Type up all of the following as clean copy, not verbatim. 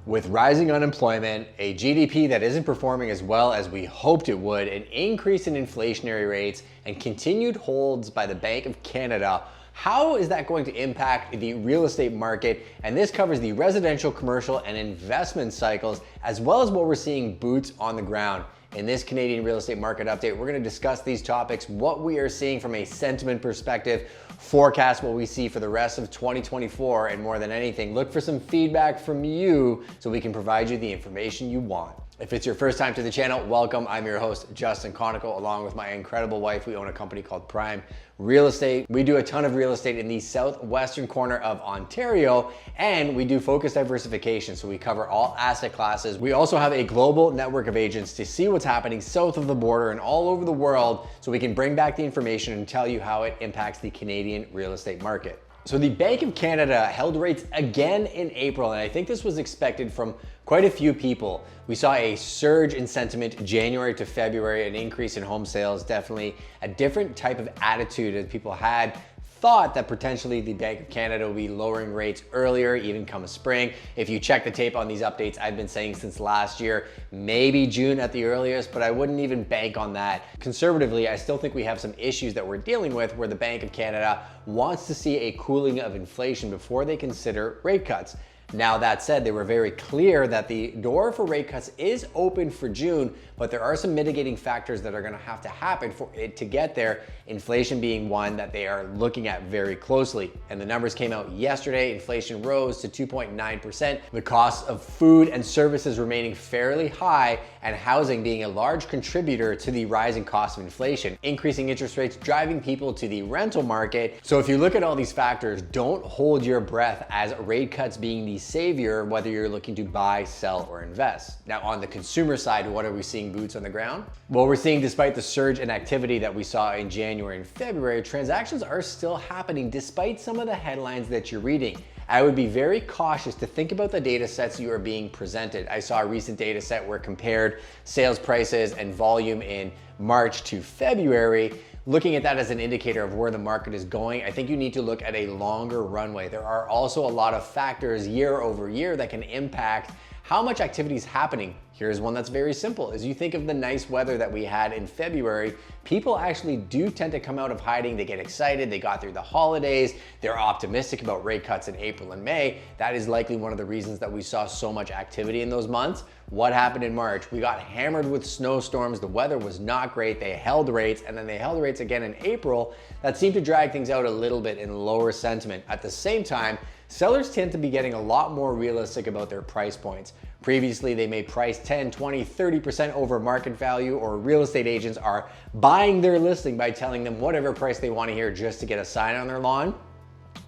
With rising unemployment, a GDP that isn't performing as well as we hoped it would, an increase in inflationary rates, and continued holds by the Bank of Canada, how is that going to impact the real estate market? And this covers the residential, commercial, and investment cycles, as well as what we're seeing boots on the ground. In this Canadian real estate market update, we're going to discuss these topics, what we are seeing from a sentiment perspective, forecast what we see for the rest of 2024, and more than anything, look for some feedback from you so we can provide you the information you want. If it's your first time to the channel, welcome. I'm your host, Justin Konikow, along with my incredible wife. We own a company called Prime Real Estate. We do a ton of real estate in the southwestern corner of Ontario, and we do focused diversification, so we cover all asset classes. We also have a global network of agents to see what's happening south of the border and all over the world, so we can bring back the information and tell you how it impacts the Canadian real estate market. So the Bank of Canada held rates again in April, and I think this was expected from quite a few people. We saw a surge in sentiment January to February, an increase in home sales, definitely a different type of attitude as people had thought that potentially the Bank of Canada will be lowering rates earlier, even come spring. If you check the tape on these updates, I've been saying since last year, maybe June at the earliest, but I wouldn't even bank on that. Conservatively, I still think we have some issues that we're dealing with where the Bank of Canada wants to see a cooling of inflation before they consider rate cuts. Now, that said, they were very clear that the door for rate cuts is open for June, but there are some mitigating factors that are going to have to happen for it to get there, inflation being one that they are looking at very closely. And the numbers came out yesterday. Inflation rose to 2.9%, the cost of food and services remaining fairly high, and housing being a large contributor to the rising cost of inflation. Increasing interest rates driving people to the rental market. So if you look at all these factors, don't hold your breath as rate cuts being the savior, whether you're looking to buy, sell, or invest. Now, on the consumer side, what are we seeing boots on the ground? Well, we're seeing, despite the surge in activity that we saw in January and February, transactions are still happening despite some of the headlines that you're reading. I would be very cautious to think about the data sets you are being presented. I saw a recent data set where compared sales prices and volume in March to February. Looking at that as an indicator of where the market is going, I think you need to look at a longer runway. There are also a lot of factors year over year that can impact how much activity is happening. Here's one that's very simple. As you think of the nice weather that we had in February, people actually do tend to come out of hiding. They get excited. They got through the holidays. They're optimistic about rate cuts in April and May. That is likely one of the reasons that we saw so much activity in those months. What happened in March? We got hammered with snowstorms. The weather was not great. They held rates, and then they held rates again in April. That seemed to drag things out a little bit in lower sentiment. At the same time, sellers tend to be getting a lot more realistic about their price points. Previously, they may price 10, 20, 30% over market value, or real estate agents are buying their listing by telling them whatever price they want to hear just to get a sign on their lawn.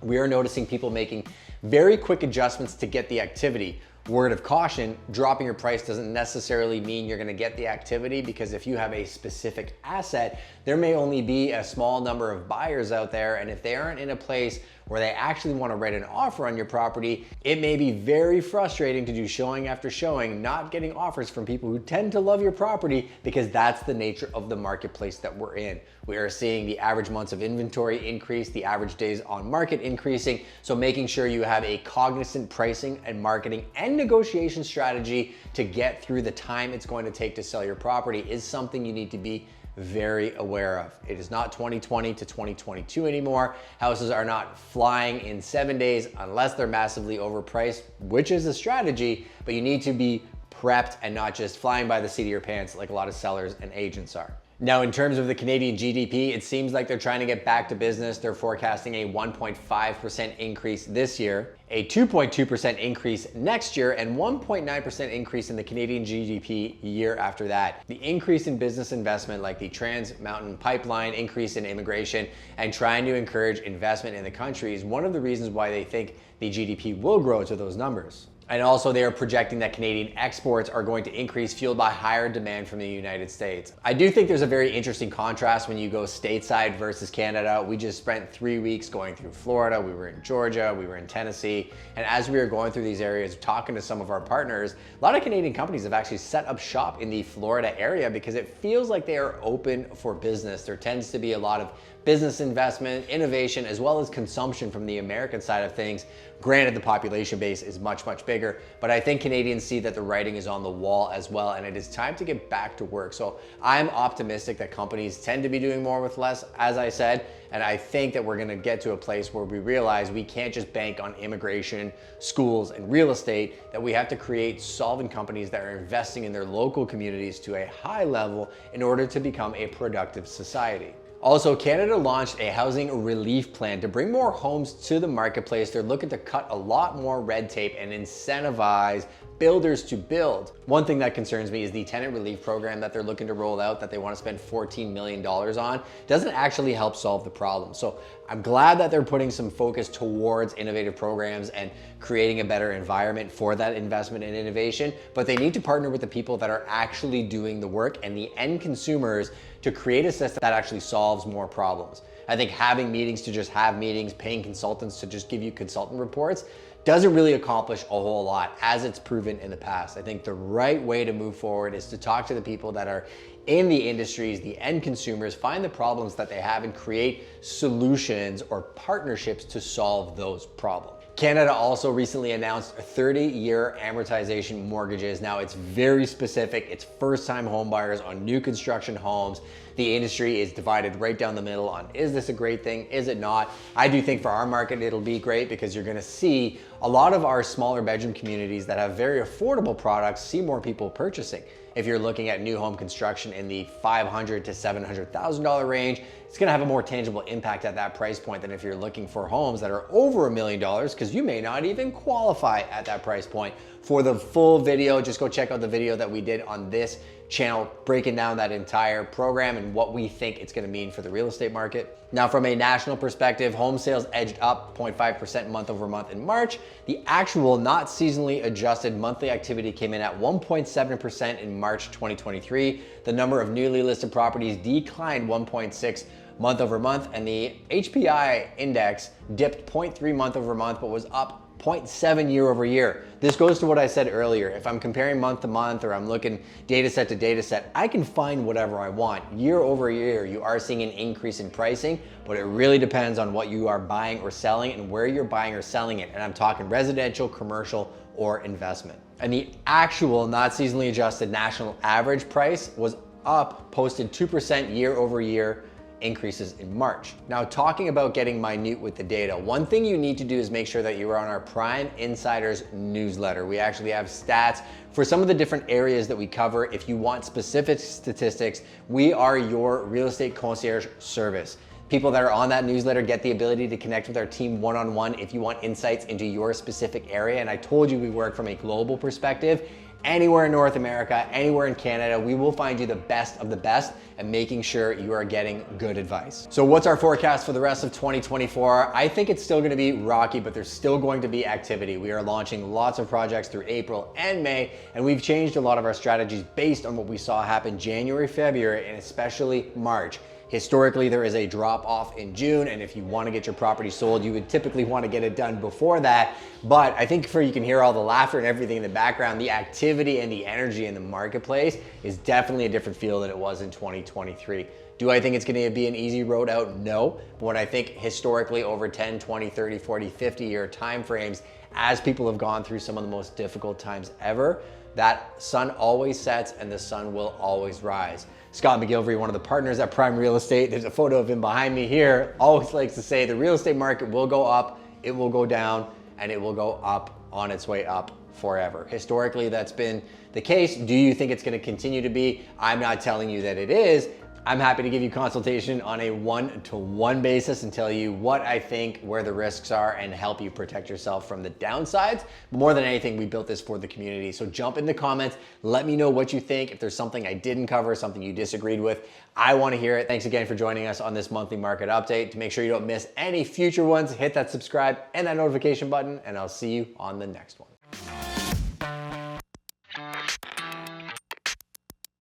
We are noticing people making very quick adjustments to get the activity. Word of caution, dropping your price doesn't necessarily mean you're going to get the activity, because if you have a specific asset, there may only be a small number of buyers out there, and if they aren't in a place where they actually want to write an offer on your property, it may be very frustrating to do showing after showing, not getting offers from people who tend to love your property, because that's the nature of the marketplace that we're in. We are seeing the average months of inventory increase, the average days on market increasing, so making sure you have a cognizant pricing and marketing and negotiation strategy to get through the time it's going to take to sell your property is something you need to be very aware of. It is not 2020 to 2022 anymore. Houses are not flying in 7 days unless they're massively overpriced, which is a strategy, but you need to be prepped and not just flying by the seat of your pants like a lot of sellers and agents are. Now, in terms of the Canadian GDP, it seems like they're trying to get back to business. They're forecasting a 1.5% increase this year, a 2.2% increase next year, and 1.9% increase in the Canadian GDP year after that. The increase in business investment, like the Trans Mountain Pipeline, increase in immigration, and trying to encourage investment in the country is one of the reasons why they think the GDP will grow to those numbers. And also, they are projecting that Canadian exports are going to increase, fueled by higher demand from the United States. I do think there's a very interesting contrast when you go stateside versus Canada. We just spent 3 weeks going through Florida, we were in Georgia, we were in Tennessee, and as we were going through these areas, talking to some of our partners, a lot of Canadian companies have actually set up shop in the Florida area because it feels like they are open for business. There tends to be a lot of business investment, innovation, as well as consumption from the American side of things. Granted, the population base is much, much bigger, but I think Canadians see that the writing is on the wall as well, and it is time to get back to work. So I'm optimistic that companies tend to be doing more with less, as I said, and I think that we're gonna get to a place where we realize we can't just bank on immigration, schools, and real estate, that we have to create solvent companies that are investing in their local communities to a high level in order to become a productive society. Also, Canada launched a housing relief plan to bring more homes to the marketplace. They're looking to cut a lot more red tape and incentivize builders to build. One thing that concerns me is the tenant relief program that they're looking to roll out, that they want to spend $14 million on, doesn't actually help solve the problem. So I'm glad that they're putting some focus towards innovative programs and creating a better environment for that investment and innovation, but they need to partner with the people that are actually doing the work and the end consumers to create a system that actually solves more problems. I think having meetings to just have meetings, paying consultants to just give you consultant reports, doesn't really accomplish a whole lot, as it's proven in the past. I think the right way to move forward is to talk to the people that are in the industries, the end consumers, find the problems that they have and create solutions or partnerships to solve those problems. Canada also recently announced 30-year amortization mortgages. Now it's very specific. It's first-time home buyers on new construction homes. The industry is divided right down the middle on, is this a great thing? Is it not? I do think for our market, it'll be great because you're gonna see a lot of our smaller bedroom communities that have very affordable products see more people purchasing. If you're looking at new home construction in the $500,000 to $700,000 range, it's gonna have a more tangible impact at that price point than if you're looking for homes that are over $1 million, because you may not even qualify at that price point. For the full video, just go check out the video that we did on this channel, breaking down that entire program and what we think it's gonna mean for the real estate market. Now, from a national perspective, home sales edged up 0.5% month over month in March. The actual not seasonally adjusted monthly activity came in at 1.7% in March 2023. The number of newly listed properties declined 1.6 month over month, and the HPI index dipped 0.3 month over month, but was up 0.7 year over year. This goes to what I said earlier. If I'm comparing month to month or I'm looking data set to data set, I can find whatever I want. Year over year, you are seeing an increase in pricing, but it really depends on what you are buying or selling and where you're buying or selling it. And I'm talking residential, commercial, or investment. And the actual not seasonally adjusted national average price was up, posted 2% year over year increases in March. Now, talking about getting minute with the data, one thing you need to do is make sure that you are on our Prime Insiders newsletter. We actually have stats for some of the different areas that we cover. If you want specific statistics, we are your real estate concierge service. People that are on that newsletter get the ability to connect with our team one-on-one if you want insights into your specific area. And I told you we work from a global perspective. Anywhere in North America, anywhere in Canada, we will find you the best of the best and making sure you are getting good advice. So what's our forecast for the rest of 2024? I think it's still gonna be rocky, but there's still going to be activity. We are launching lots of projects through April and May, and we've changed a lot of our strategies based on what we saw happen January, February, and especially March. Historically, there is a drop off in June, and if you want to get your property sold, you would typically want to get it done before that. But I think you can hear all the laughter and everything in the background, the activity and the energy in the marketplace is definitely a different feel than it was in 2023. Do I think it's going to be an easy road out? No. But when I think historically over 10, 20, 30, 40, 50 year timeframes, as people have gone through some of the most difficult times ever, that sun always sets and the sun will always rise. Scott McGilvery, one of the partners at Prime Real Estate, there's a photo of him behind me here, always likes to say the real estate market will go up, it will go down, and it will go up on its way up forever. Historically, that's been the case. Do you think it's going to continue to be? I'm not telling you that it is. I'm happy to give you consultation on a one-to-one basis and tell you what I think, where the risks are, and help you protect yourself from the downsides. But more than anything, we built this for the community. So jump in the comments, let me know what you think. If there's something I didn't cover, something you disagreed with, I want to hear it. Thanks again for joining us on this monthly market update. To make sure you don't miss any future ones, hit that subscribe and that notification button, and I'll see you on the next one.